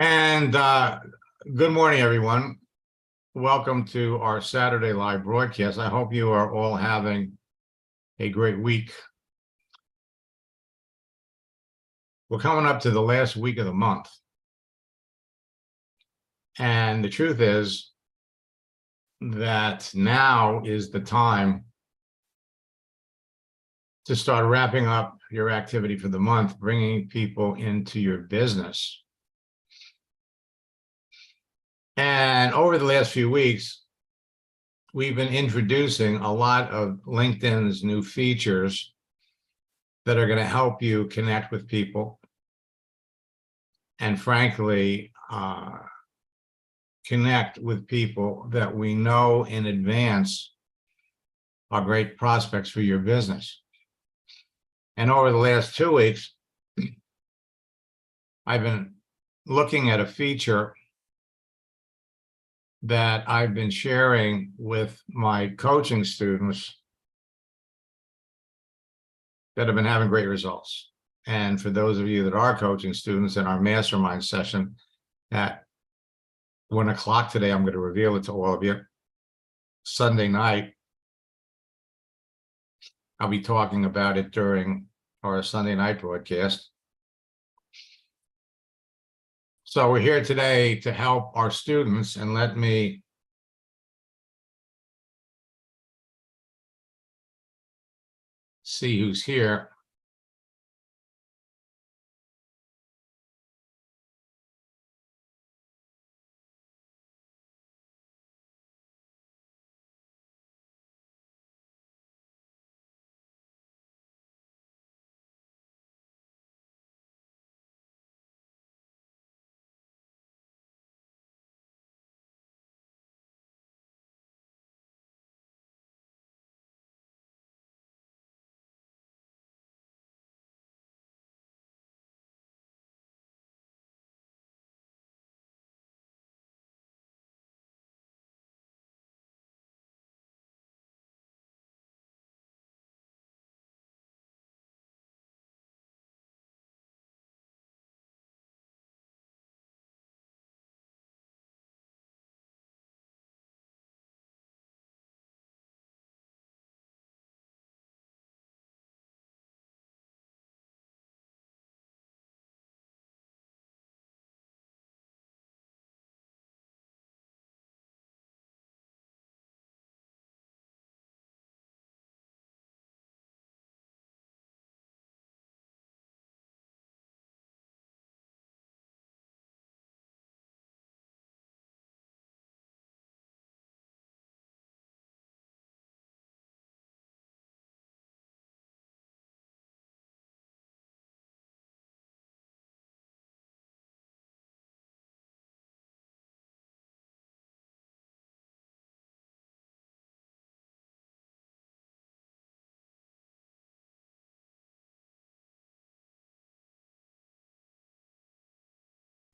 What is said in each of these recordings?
And good morning, everyone. Welcome to our Saturday live broadcast. I hope you are all having a great week. We're coming up to the last week of the month. And the truth is that now is the time to start wrapping up your activity for the month, bringing people into your business. And over the last few weeks, we've been introducing a lot of LinkedIn's new features that are going to help you connect with people and, frankly, connect with people that we know in advance are great prospects for your business. And over the last 2 weeks, I've been looking at a feature that I've been sharing with my coaching students that have been having great results. And for those of you that are coaching students in our mastermind session at 1 o'clock today, I'm going to reveal it to all of you. Sunday night, I'll be talking about it during our Sunday night broadcast. So we're here today to help our students, and let me see who's here.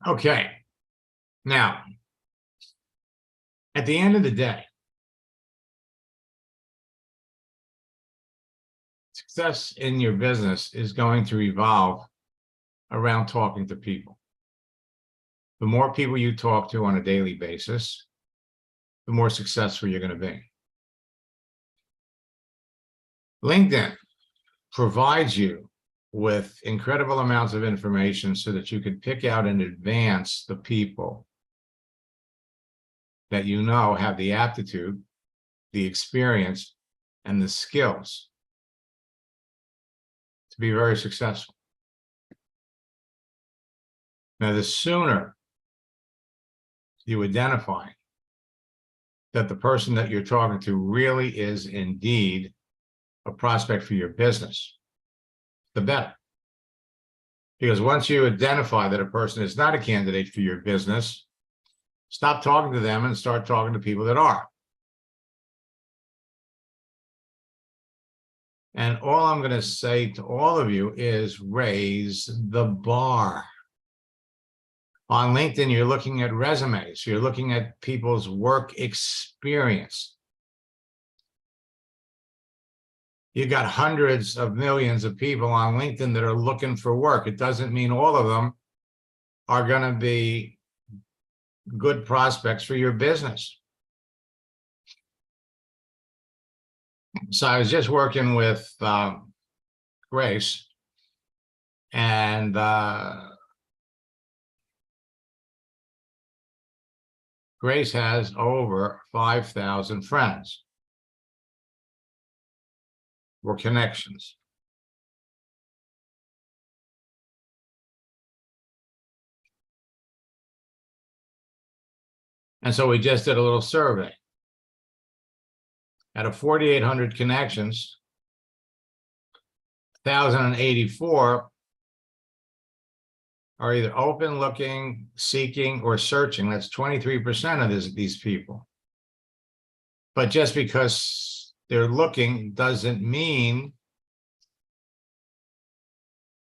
Okay. Now, at the end of the day, success in your business is going to revolve around talking to people. The more people you talk to on a daily basis, the more successful you're going to be. LinkedIn provides you with incredible amounts of information so that you can pick out in advance the people that you know have the aptitude, the experience, and the skills to be very successful. Now, the sooner you identify that the person that you're talking to really is indeed a prospect for your business, the better. Because once you identify that a person is not a candidate for your business, stop talking to them and start talking to people that are. And all I'm going to say to all of you is raise the bar. On LinkedIn, you're looking at resumes. You're looking at people's work experience. You got hundreds of millions of people on LinkedIn that are looking for work. It doesn't mean all of them are going to be good prospects for your business. So I was just working with Grace, and Grace has over 5,000 friends or connections. And so we just did a little survey. Out of 4,800 connections, 1,084 are either open, looking, seeking, or searching. That's 23% of these people. But just because they're looking doesn't mean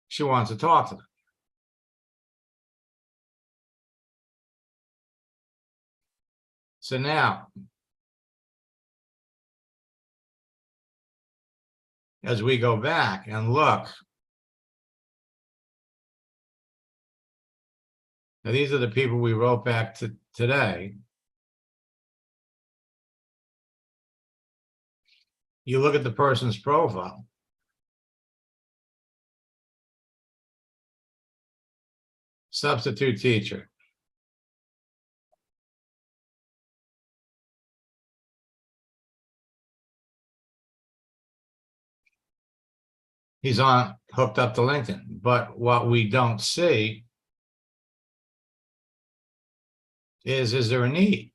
she wants to talk to them. So now, as we go back and look, now these are the people we wrote back to today. You look at the person's profile. Substitute teacher. He's hooked up to LinkedIn. But what we don't see is there a need?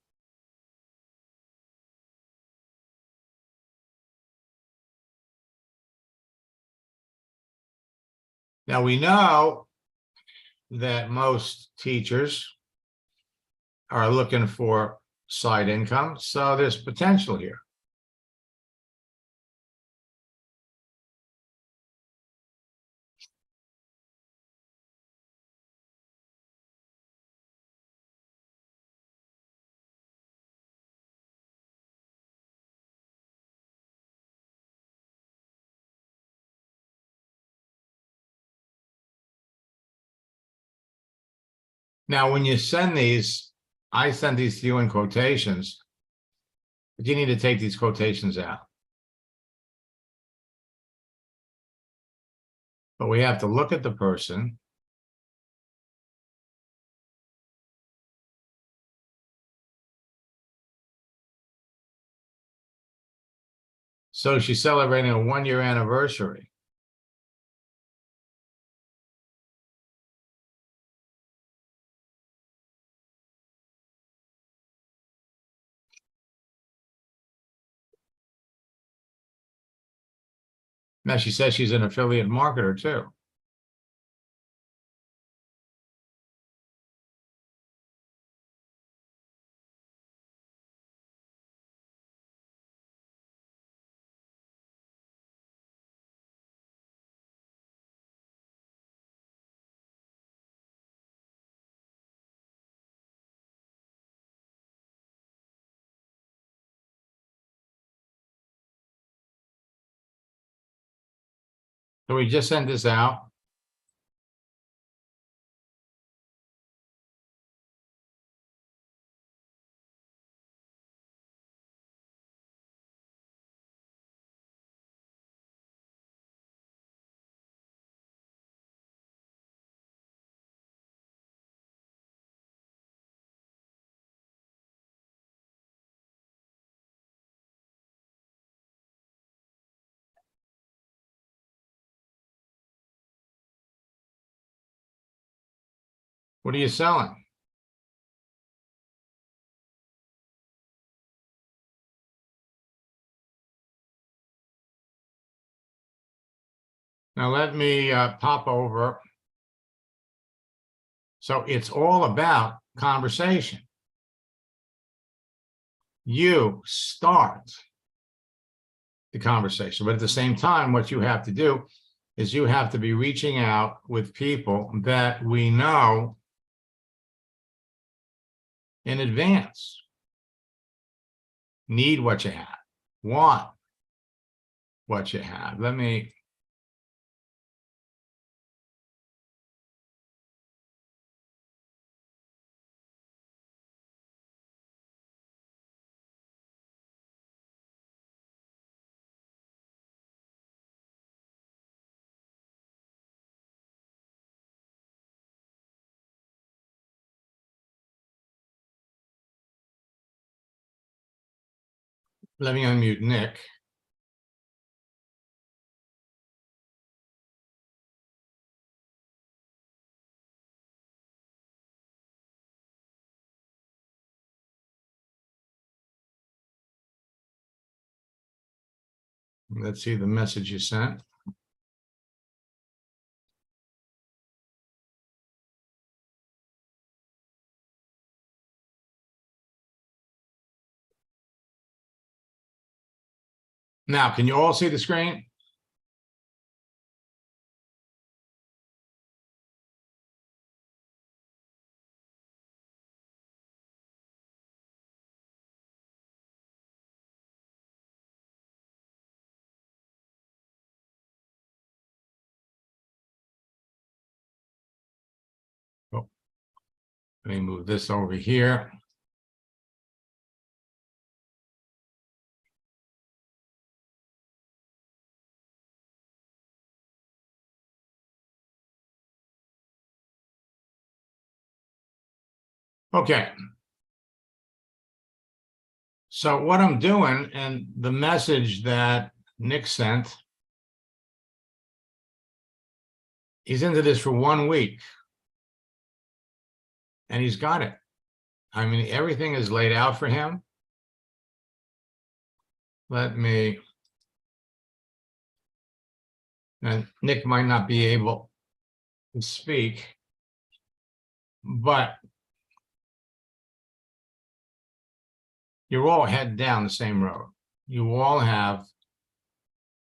Now we know that most teachers are looking for side income, so there's potential here. Now, when you send these, I send these to you in quotations, but you need to take these quotations out. But we have to look at the person. So she's celebrating a 1-year anniversary. Now she says she's an affiliate marketer too. So we just sent this out. What are you selling? Now let me pop over. So it's all about conversation. You start the conversation, but at the same time, what you have to do is you have to be reaching out with people that we know in advance need what you have, want what you have. Let me Let me unmute Nick. Let's see the message you sent. Now, can you all see the screen? Oh, let me move this over here. Okay. So what I'm doing, and the message that Nick sent, he's into this for 1 week. And he's got it. I mean, everything is laid out for him. Let me, and Nick might not be able to speak, but you're all heading down the same road. You all have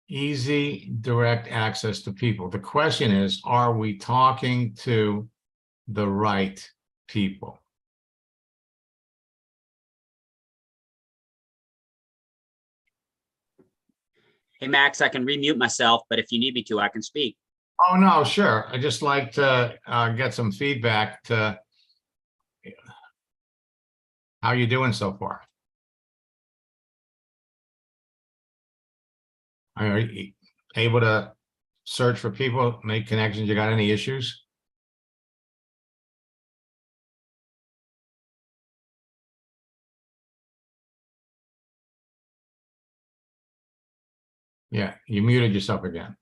easy, direct access to people. The question is, are we talking to the right people? Hey, Max, I can remute myself, but if you need me to, I can speak. Oh, no, sure. I just like to get some feedback to how you doing so far. Are you able to search for people, make connections? You got any issues? Yeah, you muted yourself again.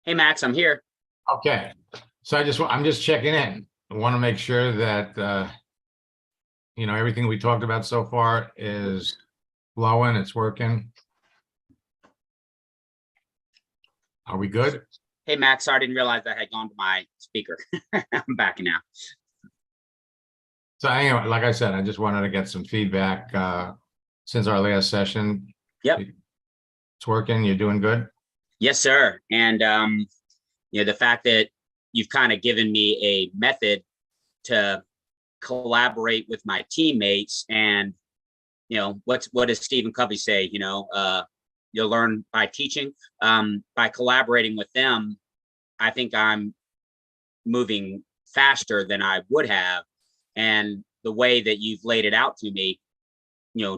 Hey, Max, I'm here. Okay, so I'm just checking in. I want to make sure that everything we talked about so far is flowing, it's working. Are we good? Hey, Max, sorry, I didn't realize I had gone to my speaker. I'm back now. So anyway, like I said, I just wanted to get some feedback since our last session. Yep. It's working. You're doing good. Yes, sir. And the fact that you've kind of given me a method to collaborate with my teammates, and what does Stephen Covey say? You'll learn by teaching. By collaborating with them, I think I'm moving faster than I would have. And the way that you've laid it out to me,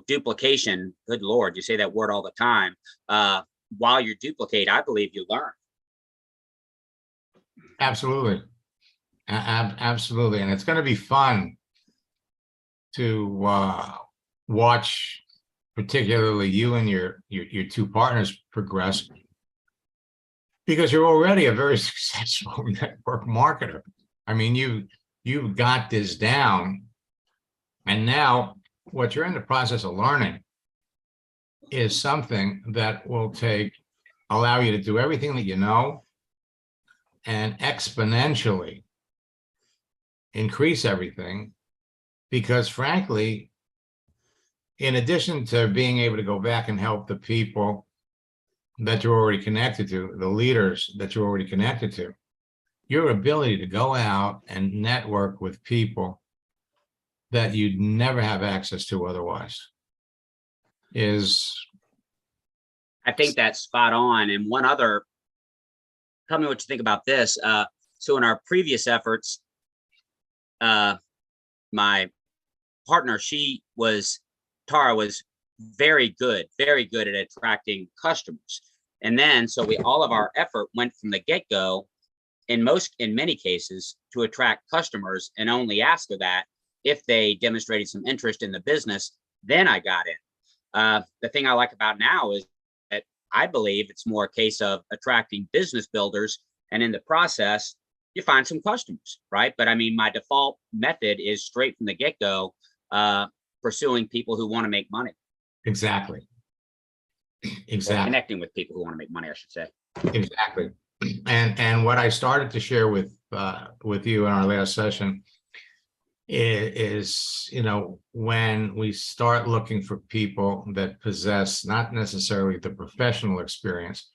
duplication, good Lord, you say that word all the time. While you duplicate, I believe you learn. Absolutely. Absolutely. And it's going to be fun to watch, particularly you and your two partners progress, because you're already a very successful network marketer. I mean, you've got this down, and now what you're in the process of learning is something that will allow you to do everything that you know and exponentially increase everything. Because frankly, in addition to being able to go back and help the people that you're already connected to, the leaders that you're already connected to, your ability to go out and network with people that you'd never have access to otherwise is... I think that's spot on. And one other, tell me what you think about this. So in our previous efforts, my partner, Tara was very good at attracting customers. And then, so all of our effort went from the get-go, in many cases, to attract customers, and only ask of that if they demonstrated some interest in the business, then I got in. The thing I like about now is that I believe it's more a case of attracting business builders, and in the process, you find some customers, right? But I mean, my default method is straight from the get-go, pursuing people who want to make money. Exactly. Or Exactly. connecting with people who want to make money, I should say. Exactly. And what I started to share with you in our last session is, you know, when we start looking for people that possess not necessarily the professional experience,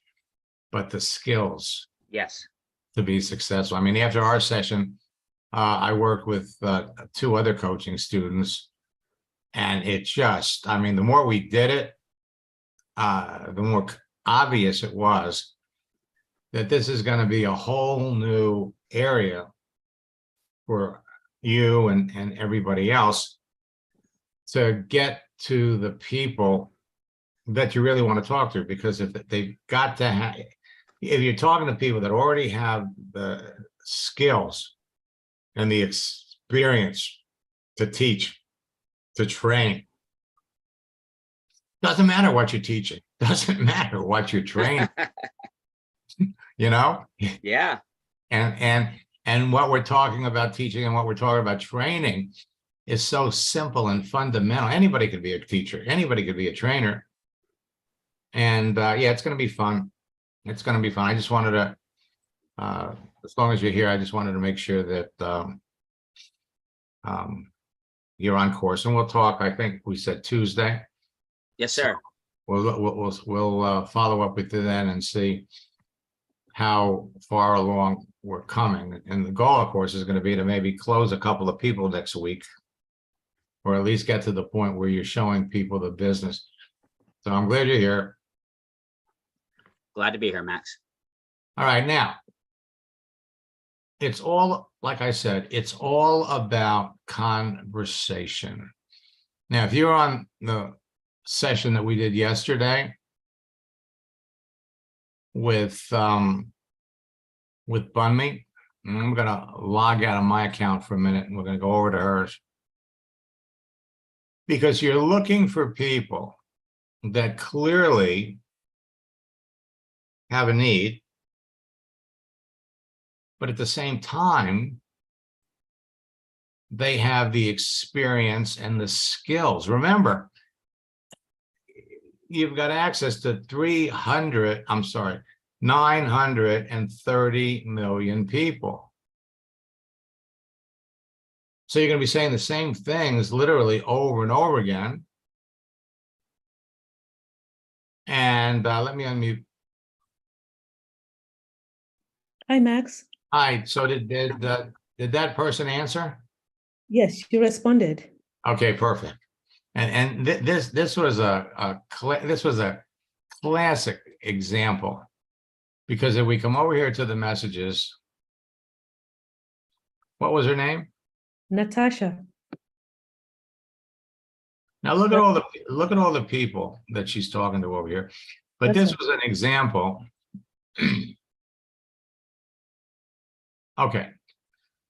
but the skills Yes. to be successful. I mean, after our session, I worked with 2 other coaching students, and it just, I mean, the more we did it, the more obvious it was that this is going to be a whole new area for you and everybody else to get to the people that you really want to talk to. Because if they've got to have, if you're talking to people that already have the skills and the experience to teach, to train, doesn't matter what you're teaching, doesn't matter what you're training, you know? Yeah. And what we're talking about teaching and what we're talking about training is so simple and fundamental. Anybody could be a teacher, anybody could be a trainer. And yeah, it's going to be fun. It's going to be fun. I just wanted to, as long as you're here, I just wanted to make sure that you're on course, and we'll talk. I think we said Tuesday. Yes, sir. We'll follow up with you then and see how far along we're coming. And the goal, of course, is going to be to maybe close a couple of people next week, or at least get to the point where you're showing people the business. So I'm glad you're here. Glad to be here, Max. All right, now, it's all, like I said, it's all about conversation. Now, if you're on the session that we did yesterday with Bunmi, I'm going to log out of my account for a minute, and we're going to go over to hers. Because you're looking for people that clearly have a need, but at the same time, they have the experience and the skills. Remember, you've got access to 930 million people. So you're going to be saying the same things literally over and over again. And let me unmute. Hi, Max. Hi. So did that person answer? Yes, you responded. Okay, perfect. And this was a classic example, because if we come over here to the messages, what was her name? Natasha. Now look at all the people that she's talking to over here. But this was an example. Okay.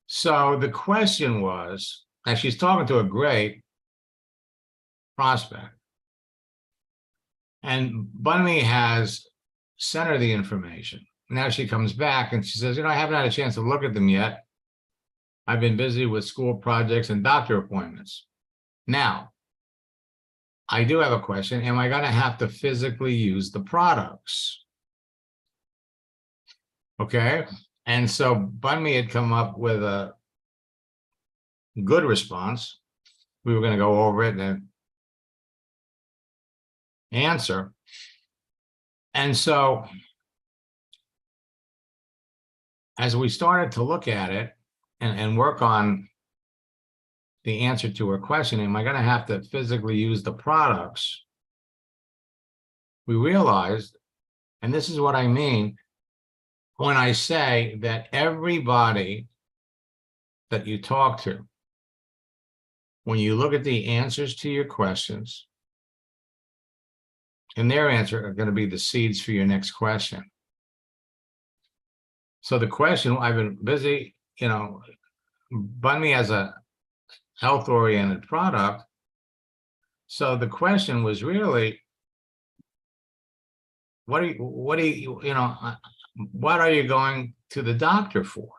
So the question was, and she's talking to a great prospect, and Bunmi has sent her the information. Now she comes back and she says, you know, I haven't had a chance to look at them yet. I've been busy with school projects and doctor appointments. Now, I do have a question. Am I going to have to physically use the products? Okay. And so Bunmi had come up with a good response. We were going to go over it and answer. And so as we started to look at it and work on the answer to her question, am I going to have to physically use the products? We realized, and this is what I mean when I say that everybody that you talk to, when you look at the answers to your questions, and their answer are going to be the seeds for your next question. So the question, I've been busy, Banh Mi has a health-oriented product. So the question was really, what are you going to the doctor for?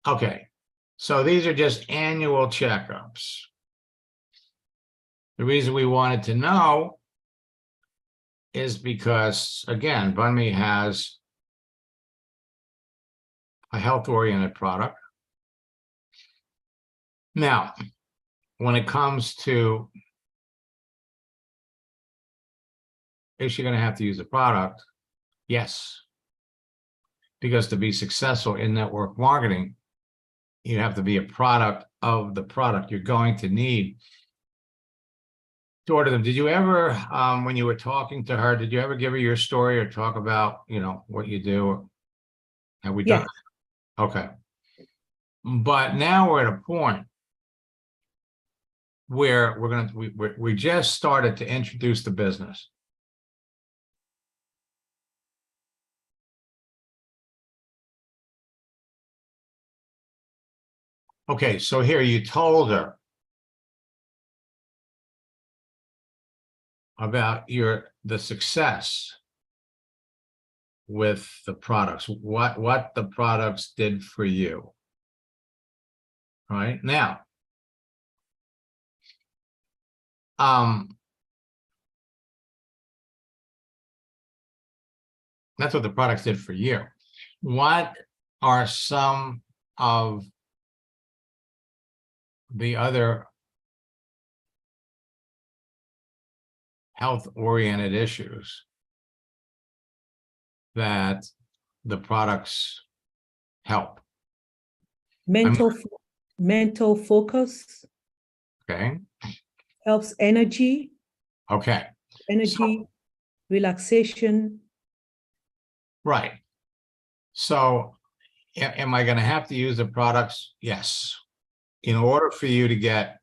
Okay, so these are just annual checkups. The reason we wanted to know is because, again, Banh Mi has a health-oriented product. Now, when it comes to, is she going to have to use the product? Yes. Because to be successful in network marketing, you have to be a product of the product you're going to need to order them. Did you ever, when you were talking to her, did you ever give her your story or talk about, what you do? Have we done? Yes. Okay. But now we're at a point where we just started to introduce the business. Okay, so here you told her about the success with the products, what the products did for you. All right, now, that's what the products did for you. What are some of the other health-oriented issues that the products help? Mental focus, Okay, helps energy, okay, relaxation. right. So am I going to have to use the products? Yes. In order for you to get,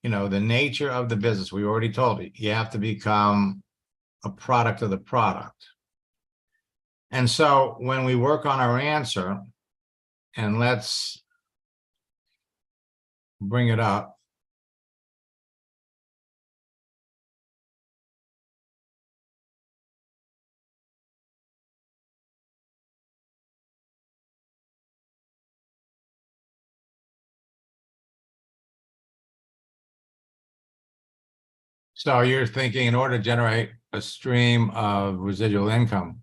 the nature of the business, we already told you have to become a product of the product. And so when we work on our answer, and let's bring it up. So you're thinking in order to generate a stream of residual income,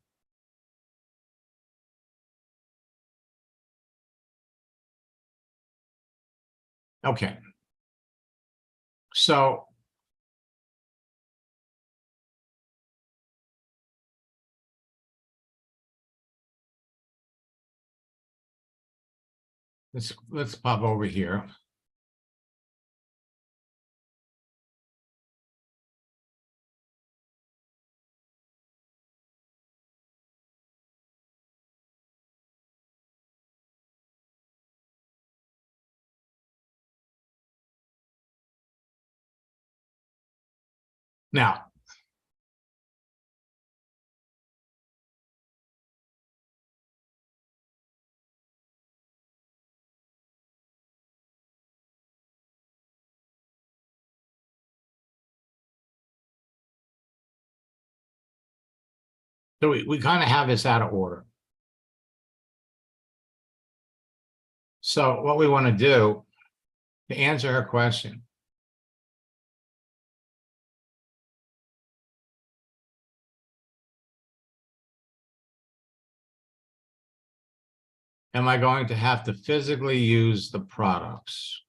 okay. So let's pop over here. Now, so we kind of have this out of order. So what we want to do to answer her question, am I going to have to physically use the products?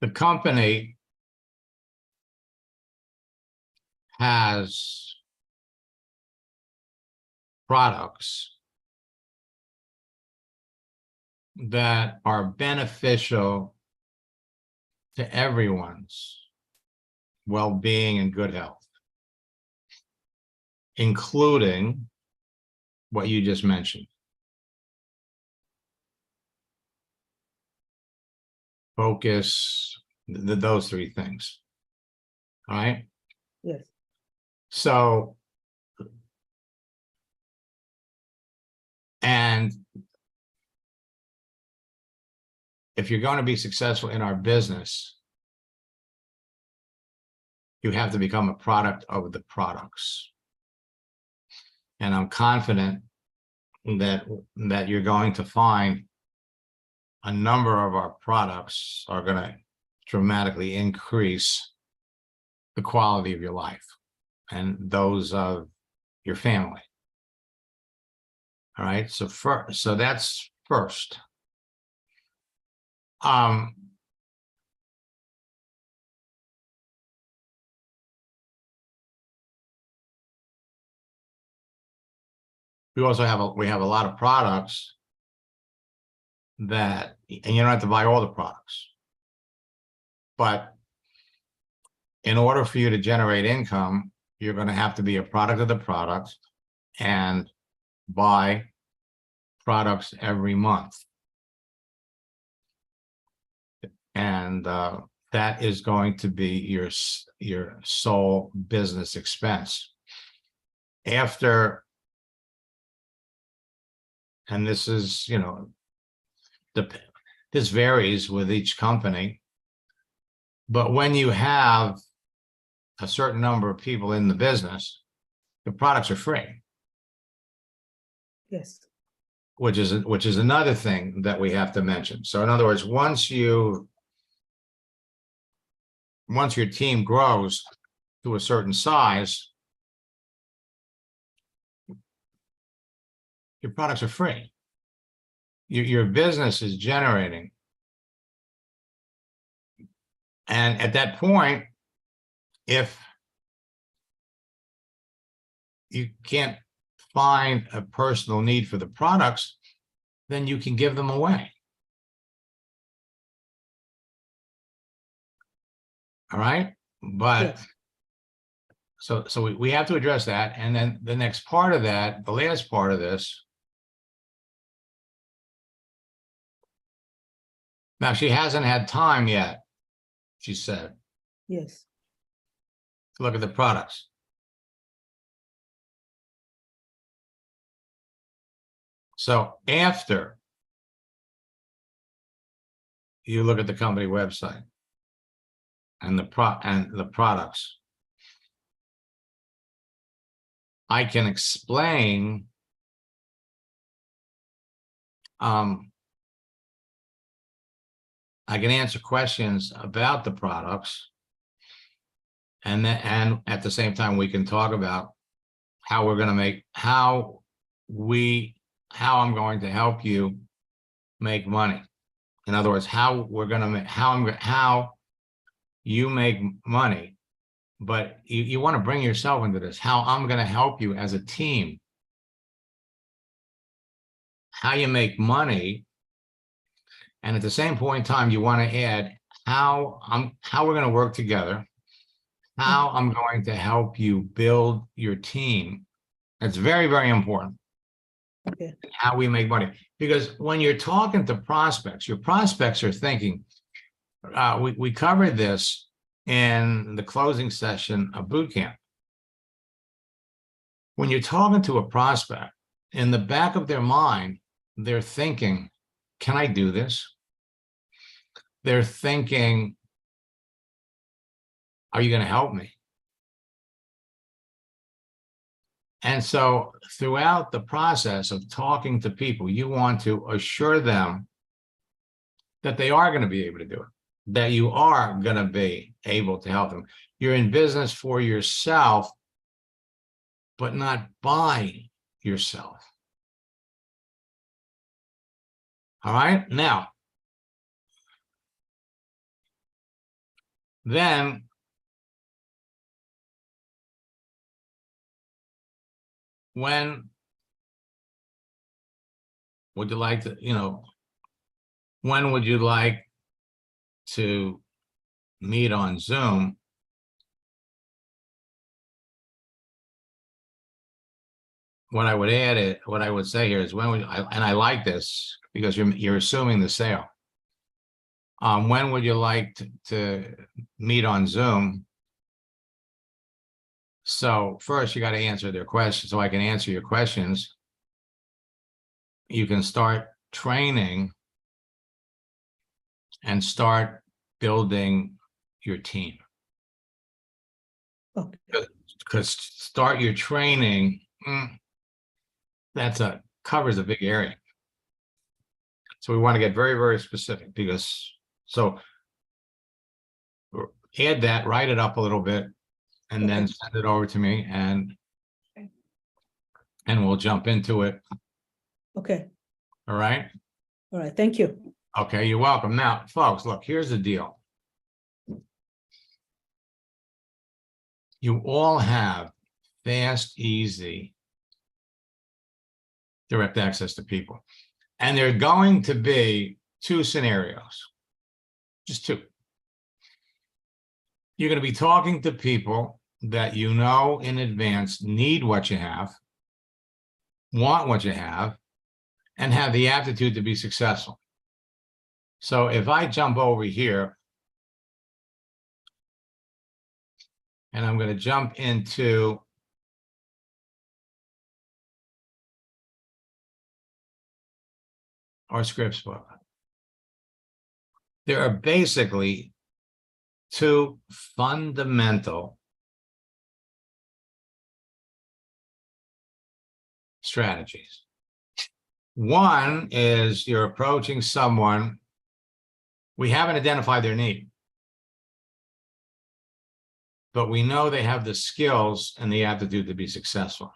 The company has products that are beneficial to everyone's well-being and good health. including what you just mentioned. Focus, those three things. All right. Yes. So, and if you're going to be successful in our business, you have to become a product of the products. And I'm confident that you're going to find a number of our products are going to dramatically increase the quality of your life and those of your family. All right. So that's first. We also have a lot of products that, and you don't have to buy all the products, but in order for you to generate income, you're going to have to be a product of the product and buy products every month. And that is going to be your sole business expense. After, and this is, you know, this varies with each company, but when you have a certain number of people in the business, the products are free. Yes. Which is another thing that we have to mention. So in other words, once your team grows to a certain size, your products are free. Your business is generating. And at that point, if you can't find a personal need for the products, then you can give them away. All right. But Yes. so we have to address that. And then the next part of that, the last part of this. Now, she hasn't had time yet, she said, Yes. to look at the products. So after you look at the company website and the products, I can explain I can answer questions about the products, and at the same time we can talk about how we're going to make how I'm going to help you make money. In other words, how we're going to make how you make money, but you want to bring yourself into this, how I'm going to help you as a team, how you make money. And at the same point in time, you want to add how we're going to work together, how I'm going to help you build your team. That's very, very important. Okay. How we make money. Because when you're talking to prospects, your prospects are thinking, we covered this in the closing session of boot camp. When you're talking to a prospect, in the back of their mind, they're thinking, can I do this? They're thinking, are you going to help me? And so throughout the process of talking to people, you want to assure them that they are going to be able to do it, that you are going to be able to help them. You're in business for yourself, but not by yourself. All right. Now, then when would you like to, when would you like to meet on Zoom? what I would add it, what I would say here is when would and I like this because you're assuming the sale. When would you like to meet on Zoom? So first you got to answer their questions so I can answer your questions. You can start training and start building your team. Okay, Because start your training, covers a big area. So we want to get very, very specific because, so add that, write it up a little bit, and then Okay. send it over to me and we'll jump into it. okay, All right. all right, thank you. Okay, you're welcome. Now, folks, look, here's the deal. You all have fast, easy, direct access to people. And there are going to be two scenarios, just two. You're going to be talking to people that you know in advance need what you have, want what you have, and have the aptitude to be successful. So if I jump over here, and I'm going to jump into our scripts book. There are basically two fundamental strategies. One is you're approaching someone, we haven't identified their need, but we know they have the skills and the aptitude to be successful.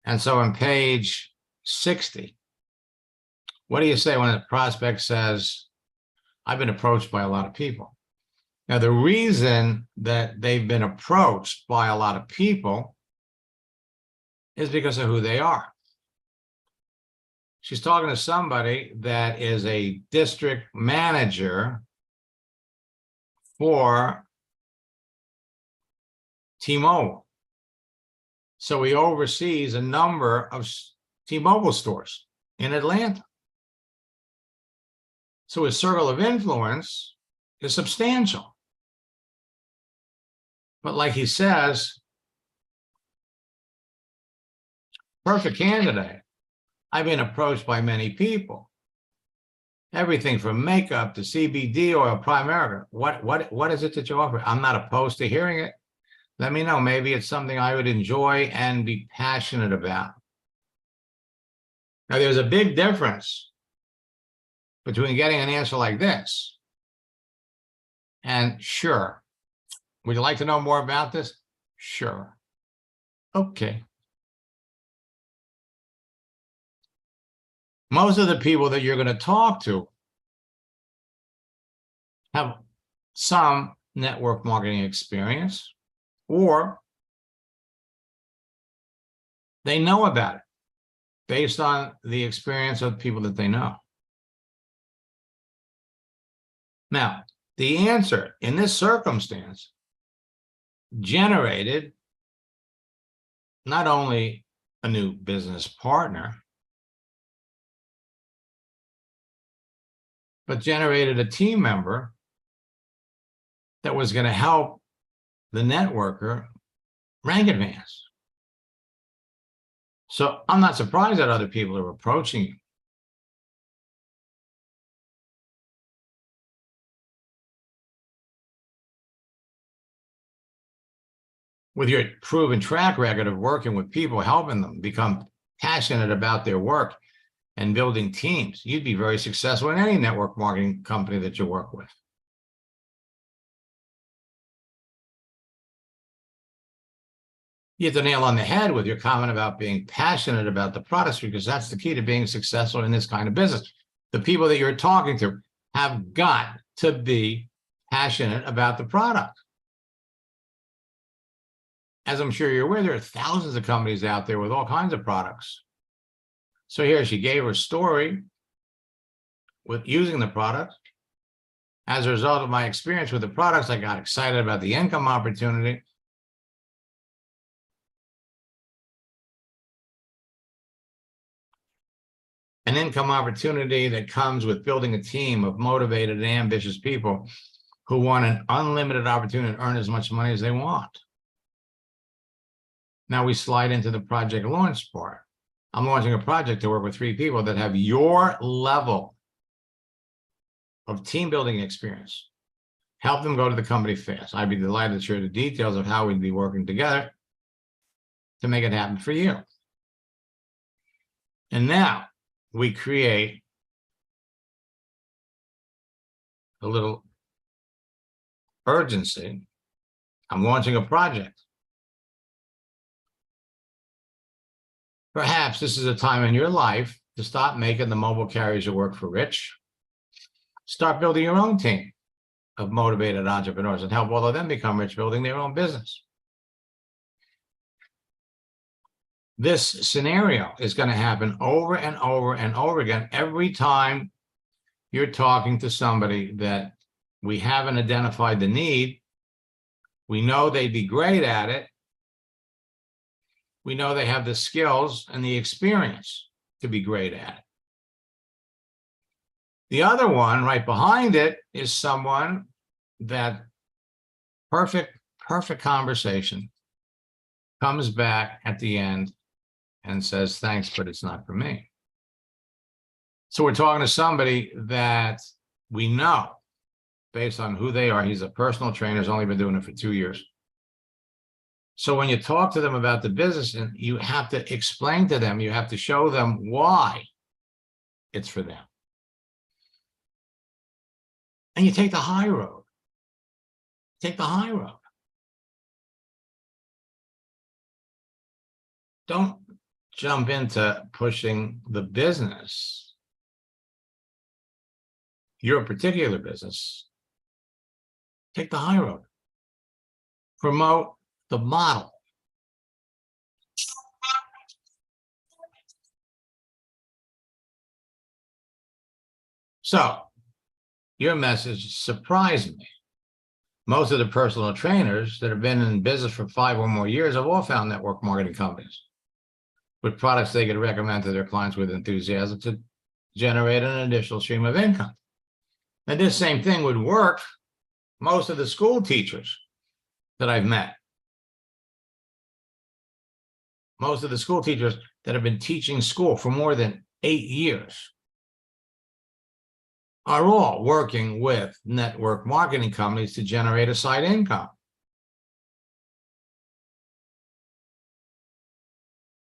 And so on page 60, what do you say when a prospect says, I've been approached by a lot of people? Now, the reason that they've been approached by a lot of people is because of who they are. She's talking to somebody that is a district manager for T-Mobile. So he oversees a number of T-Mobile stores in Atlanta. So his circle of influence is substantial. But like he says, perfect candidate. I've been approached by many people. Everything from makeup to CBD oil, Primerica. What is it that you offer? I'm not opposed to hearing it. Let me know. Maybe it's something I would enjoy and be passionate about. Now, there's a big difference between getting an answer like this and sure. Would you like to know more about this? Sure. Okay. Most of the people that you're going to talk to have some network marketing experience, or they know about it based on the experience of people that they know. Now, the answer in this circumstance generated not only a new business partner, but generated a team member that was going to help the networker rank advance. So I'm not surprised that other people are approaching you. With your proven track record of working with people, helping them become passionate about their work and building teams, you'd be very successful in any network marketing company that you work with. You hit the nail on the head with your comment about being passionate about the products, because that's the key to being successful in this kind of business. The people that you're talking to have got to be passionate about the product. As I'm sure you're aware, there are thousands of companies out there with all kinds of products. So here she gave her story with using the product. As a result of my experience with the products, I got excited about the income opportunity. an income opportunity that comes with building a team of motivated and ambitious people who want an unlimited opportunity to earn as much money as they want. Now we slide into the project launch part. I'm launching a project to work with 3 people that have your level of team building experience. Help them go to the company fast. I'd be delighted to share the details of how we'd be working together to make it happen for you. And now we create a little urgency. I'm launching a project. Perhaps this is a time in your life to stop making the mobile carriers you work for rich. Start building your own team of motivated entrepreneurs and help all of them become rich building their own business. This scenario is going to happen over and over and over again every time you're talking to somebody that we haven't identified the need. We know they'd be great at it. We know they have the skills and the experience to be great at it. The other one right behind it is someone that perfect conversation comes back at the end and says, thanks, but it's not for me. So we're talking to somebody that we know based on who they are. He's a personal trainer, has only been doing it for 2 years. So when you talk to them about the business, and you have to explain to them, you have to show them why it's for them. And you take the high road. Take the high road. Don't jump into pushing the business, your particular business. Take the high road. Promote the model. So your message surprised me. Most of the personal trainers that have been in business for 5 or more years have all found network marketing companies with products they could recommend to their clients with enthusiasm to generate an additional stream of income. And this same thing would work. Most of the school teachers that I've met, most of the school teachers that have been teaching school for more than 8 years are all working with network marketing companies to generate a side income.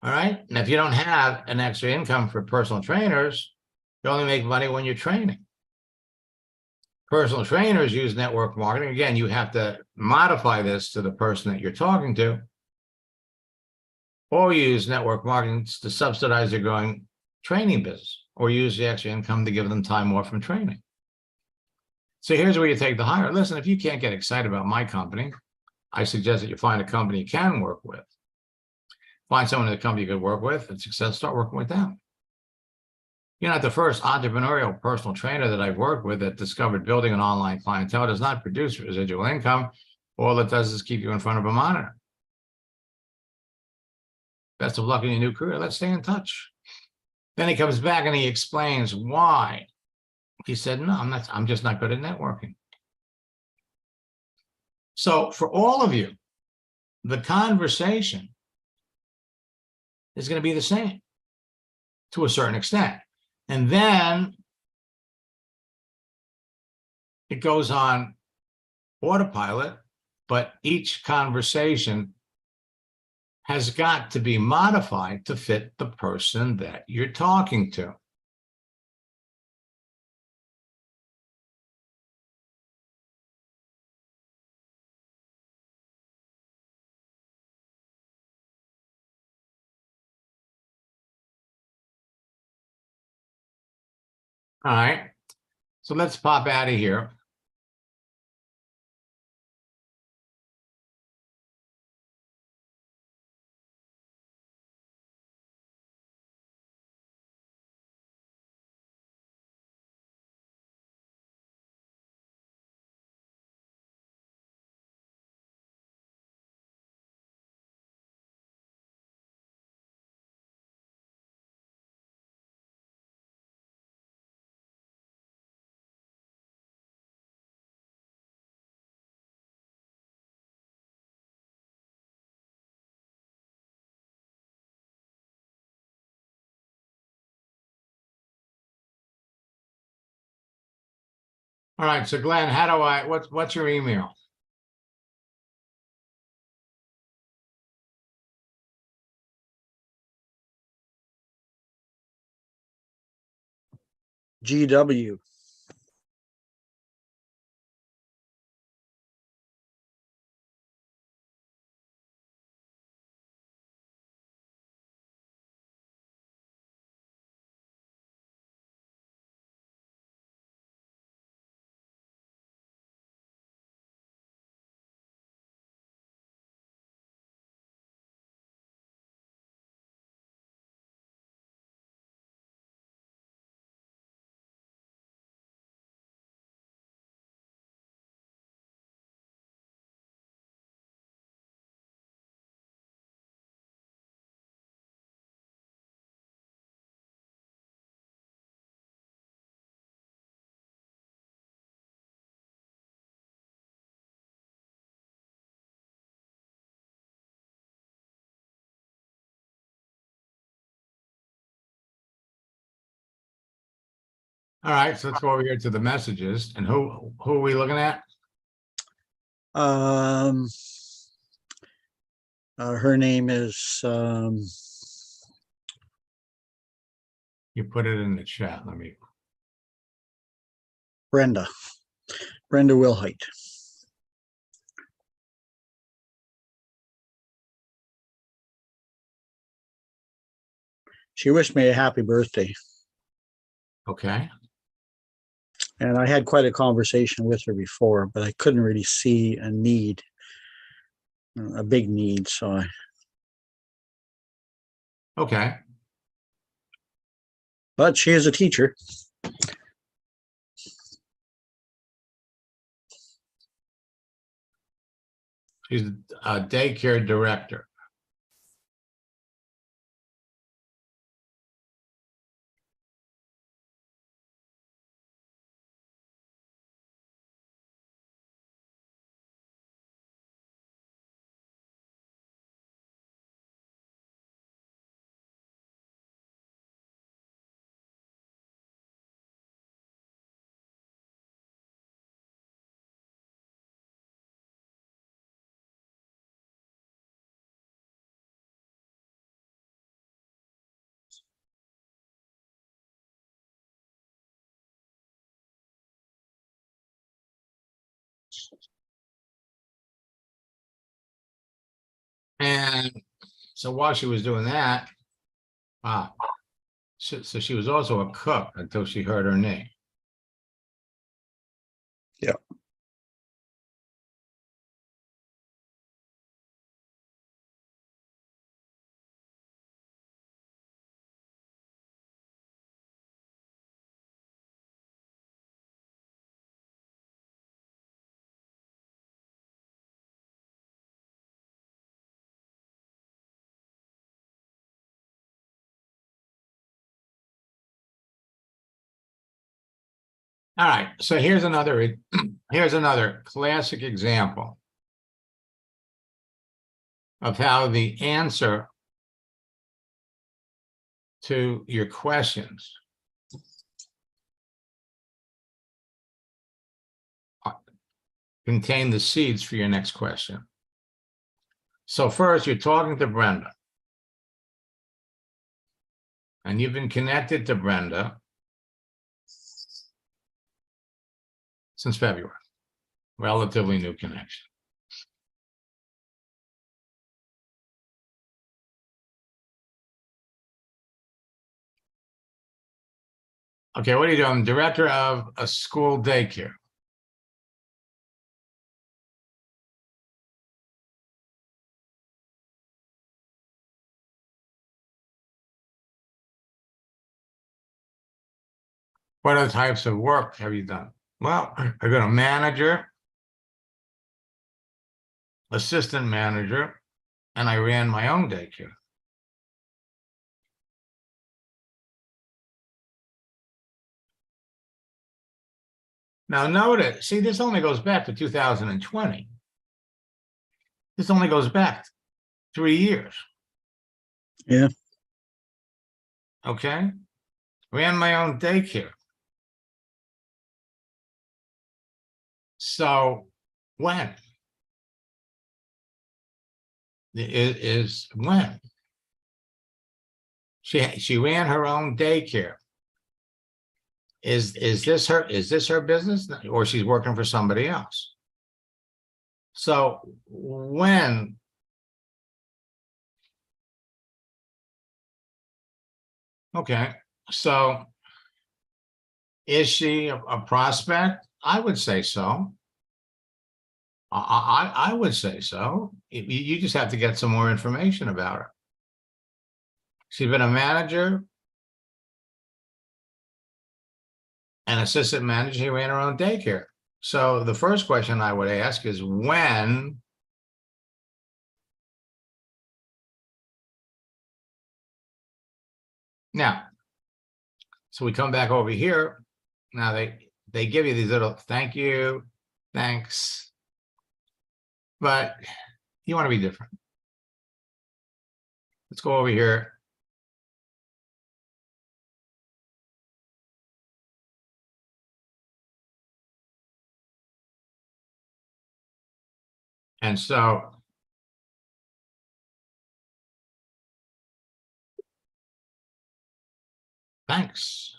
All right. And if you don't have an extra income for personal trainers, you only make money when you're training. Personal trainers use network marketing. Again, you have to modify this to the person that you're talking to, or use network marketing to subsidize their growing training business, or use the extra income to give them time off from training. So here's where you take the higher. Listen, if you can't get excited about my company, I suggest that you find a company you can work with. Find someone in the company you could work with and success, start working with them. You're not the first entrepreneurial personal trainer that I've worked with that discovered building an online clientele does not produce residual income. All it does is keep you in front of a monitor. Best of luck in your new career. Let's stay in touch. Then he comes back and he explains why. He said, no, I'm just not good at networking. So for all of you, the conversation is going to be the same to a certain extent. And then it goes on autopilot, but each conversation has got to be modified to fit the person that you're talking to. All right, so let's pop out of here. All right, so Glenn, how do what's your email? GW. All right, so let's go over here to the messages, and who are we looking at? Her name is You put it in the chat. Let me. Brenda Wilhite. She wished me a happy birthday, Okay. and I had quite a conversation with her before, but I couldn't really see a need, a big need. So Okay. but she is a teacher. She's a daycare director. And so while she was doing that, so she was also a cook until she heard her name. Yeah. All right, so here's another classic example of how the answer to your questions contain the seeds for your next question. So first, you're talking to Brenda, and you've been connected to Brenda since February, relatively new connection. Okay, what are you doing? Director of a school daycare. What other types of work have you done? Well, I've been a manager, assistant manager, and I ran my own daycare. Now notice, see, this only goes back to 2020. This only goes back 3 years. Yeah. Okay. Ran my own daycare. So when? Is when? She ran her own daycare. Is this her business, or she's working for somebody else? So when? Okay, so is she a prospect? I would say so. I would say so. You just have to get some more information about her. She's been a manager, an assistant manager. She ran her own daycare. So the first question I would ask is when? Now, so we come back over here. Now they give you these little thank you, thanks, but you want to be different. Let's go over here. And so thanks.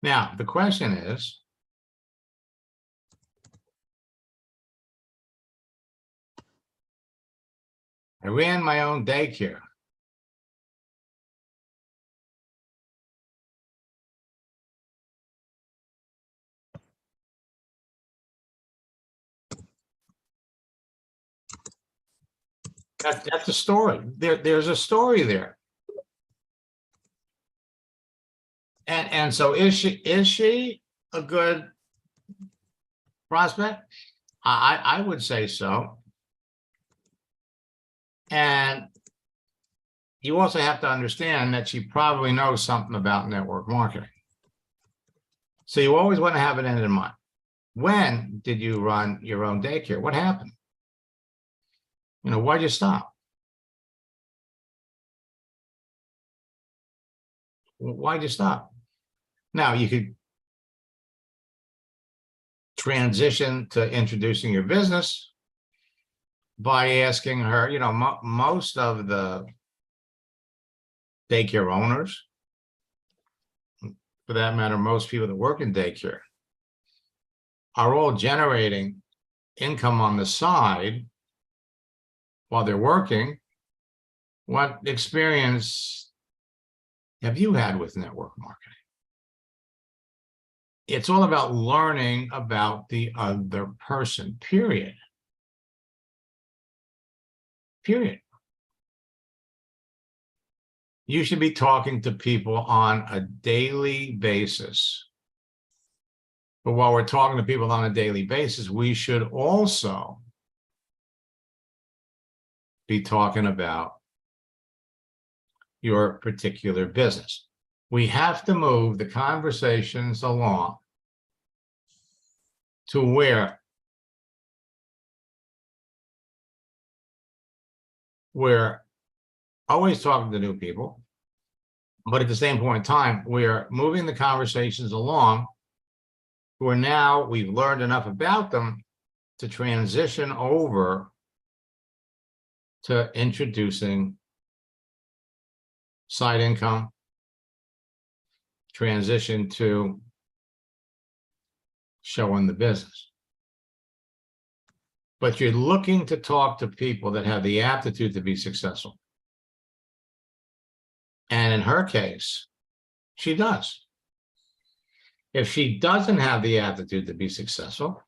Now, the question is, I ran my own daycare. That's a story. There's a story there. And so is she a good prospect? I would say so. And you also have to understand that she probably knows something about network marketing. So you always want to have an end in mind. When did you run your own daycare? What happened? Why'd you stop? Why'd you stop? Now you could transition to introducing your business by asking her, most of the daycare owners, for that matter, most people that work in daycare, are all generating income on the side while they're working. What experience have you had with network marketing? It's all about learning about the other person, period. Period. You should be talking to people on a daily basis. But while we're talking to people on a daily basis, we should also be talking about your particular business. We have to move the conversations along to where we're always talking to new people, but at the same point in time, we're moving the conversations along where now we've learned enough about them to transition over to introducing side income, transition to showing the business. But you're looking to talk to people that have the aptitude to be successful. And in her case, she does. If she doesn't have the aptitude to be successful,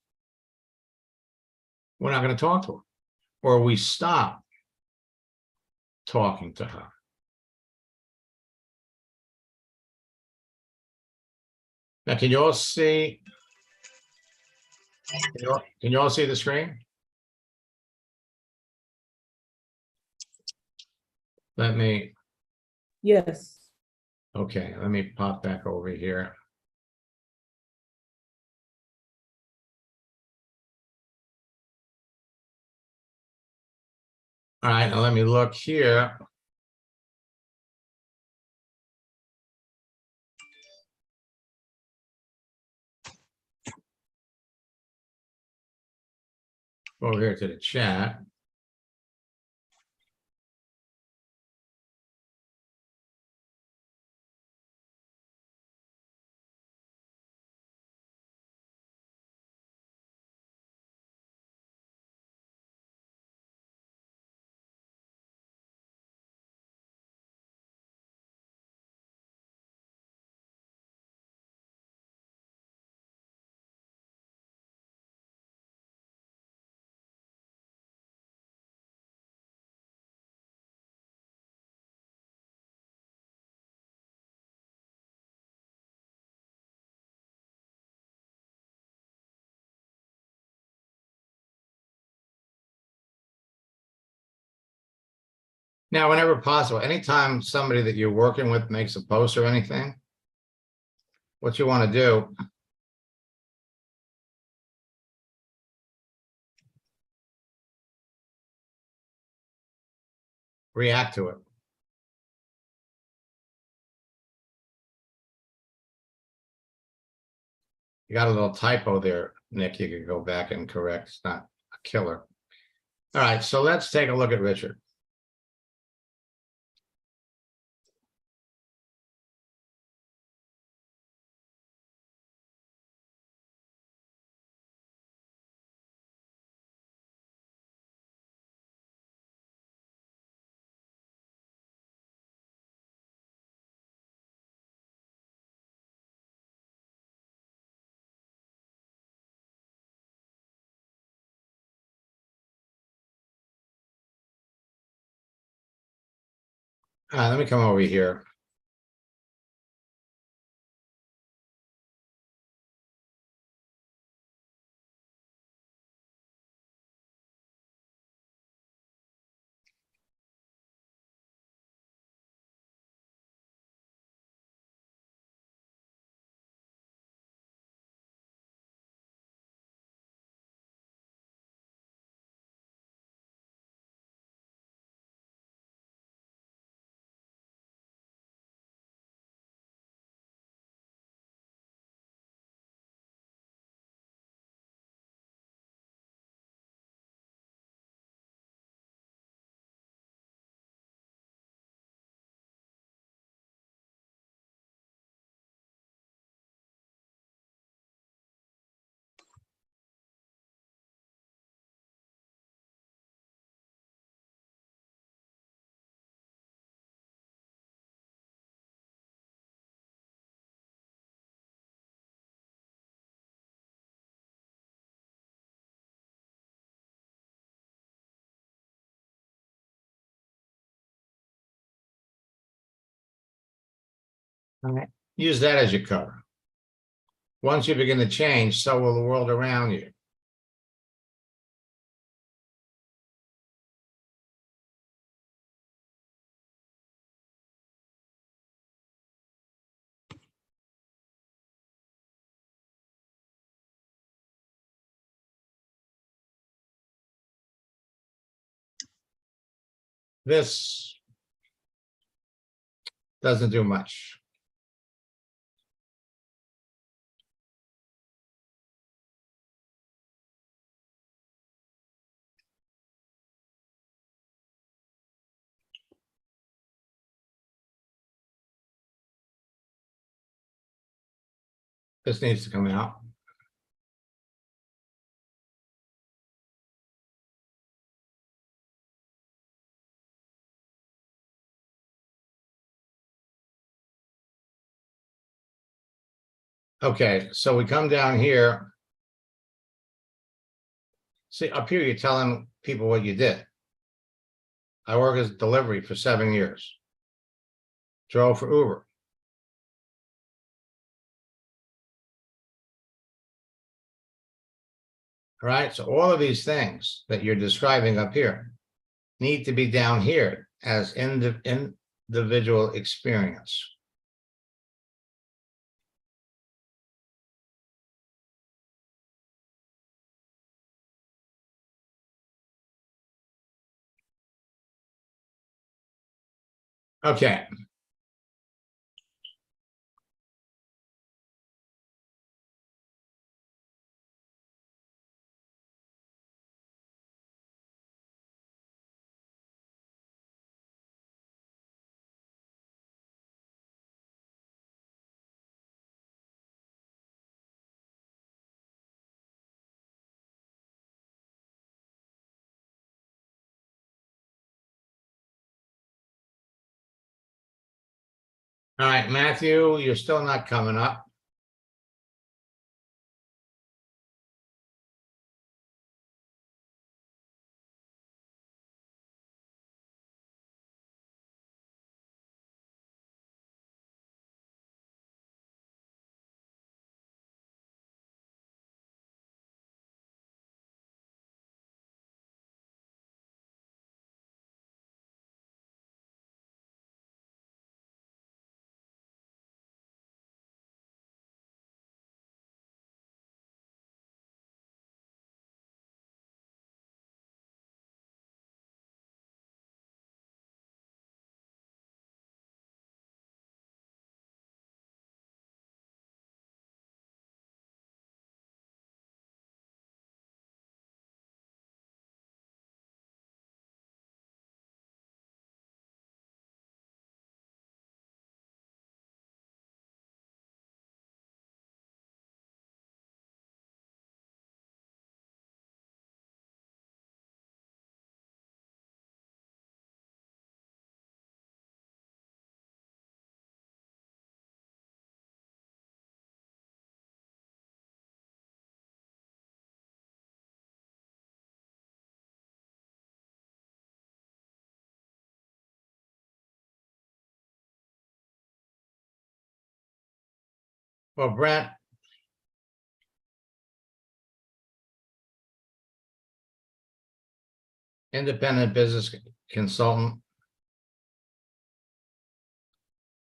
we're not going to talk to her, or we stop talking to her. Now, can you all see? Can you all see the screen? Let me. Yes. Okay, let me pop back over here. All right, now let me look here. Over here to the chat. Now, whenever possible, anytime somebody that you're working with makes a post or anything, what you want to do react to it. You got a little typo there, Nick. You could go back and correct. It's not a killer. All right, so let's take a look at Richard. Let me come over here. All right. Use that as your cover. Once you begin to change, so will the world around you. This doesn't do much. This needs to come out. Okay, so we come down here. See, up here, you're telling people what you did. I work as delivery for 7 years. Drove for Uber. All right, so all of these things that you're describing up here need to be down here as individual experience. Okay. All right, Matthew, you're still not coming up. Well, Brent. Independent business consultant.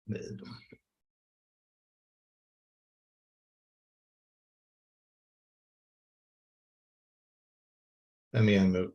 Let me unmute.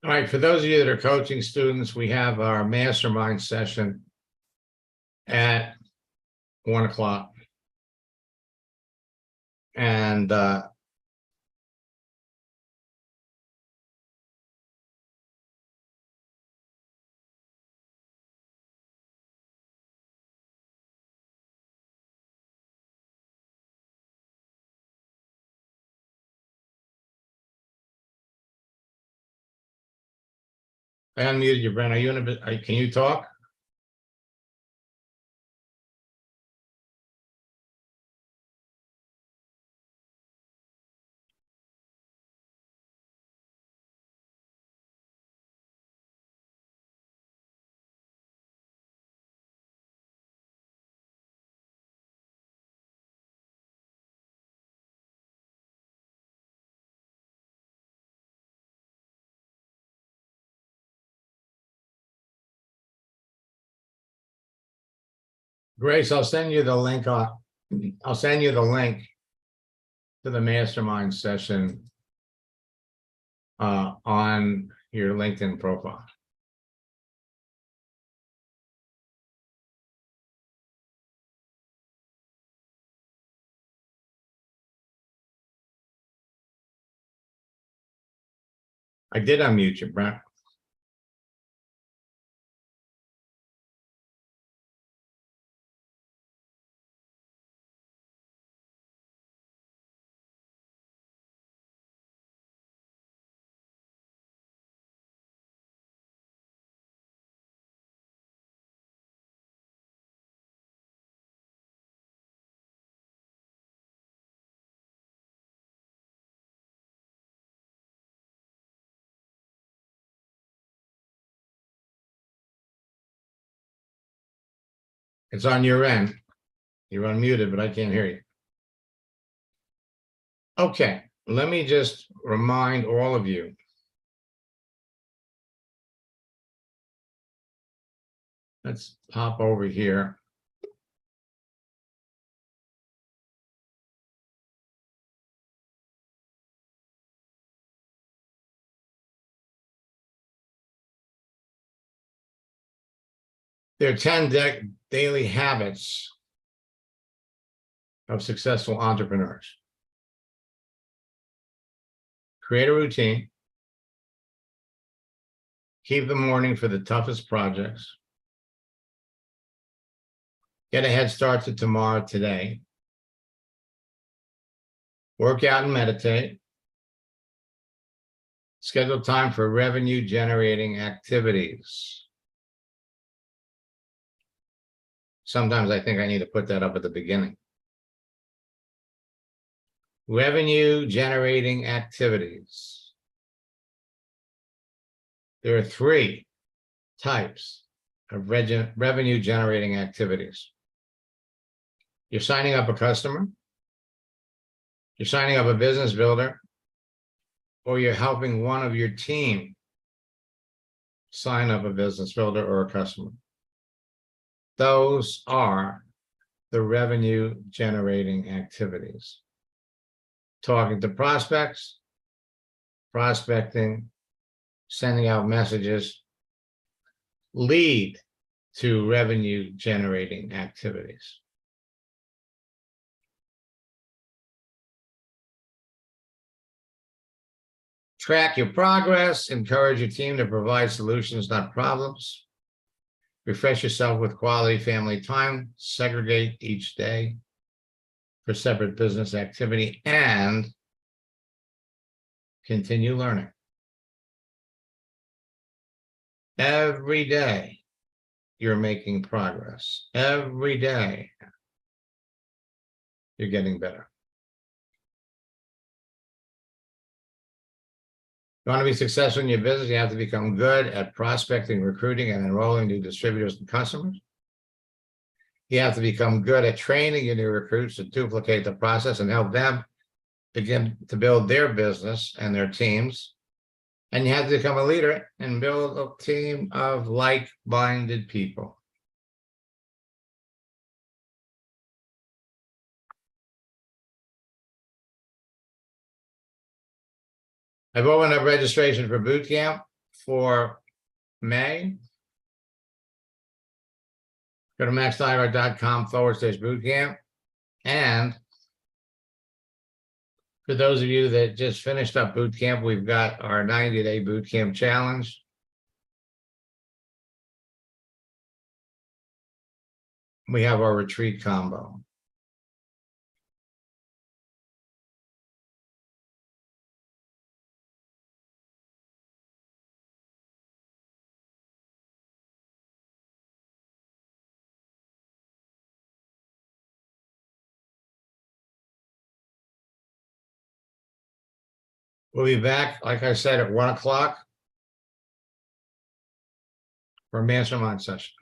All right, for those of you that are coaching students, we have our mastermind session at 1:00. And I unmuted you, Brent. Are you in a bit? Can you talk? Grace, I'll send you the link I'll send you the link to the mastermind session on your LinkedIn profile. I did unmute you, Brent. It's on your end. You're unmuted, but I can't hear you. Okay, let me just remind all of you. Let's hop over here. There are 10 daily habits of successful entrepreneurs. Create a routine. Keep the morning for the toughest projects. Get a head start to tomorrow today. Work out and meditate. Schedule time for revenue generating activities. Sometimes I think I need to put that up at the beginning. Revenue generating activities. There are 3 types of revenue generating activities. You're signing up a customer, you're signing up a business builder, or you're helping one of your team sign up a business builder or a customer. Those are the revenue generating activities. Talking to prospects, prospecting, sending out messages, lead to revenue generating activities. Track your progress, encourage your team to provide solutions, not problems. Refresh yourself with quality family time, segregate each day for separate business activity, and continue learning. Every day, you're making progress. Every day, you're getting better. You want to be successful in your business, you have to become good at prospecting, recruiting, and enrolling new distributors and customers. You have to become good at training your new recruits to duplicate the process and help them begin to build their business and their teams. And you have to become a leader and build a team of like-minded people. I've opened up registration for boot camp for May. Go to maxtiger.com/bootcamp. And for those of you that just finished up boot camp, we've got our 90-day boot camp challenge. We have our retreat combo. We'll be back, like I said, at 1 o'clock for a mastermind session.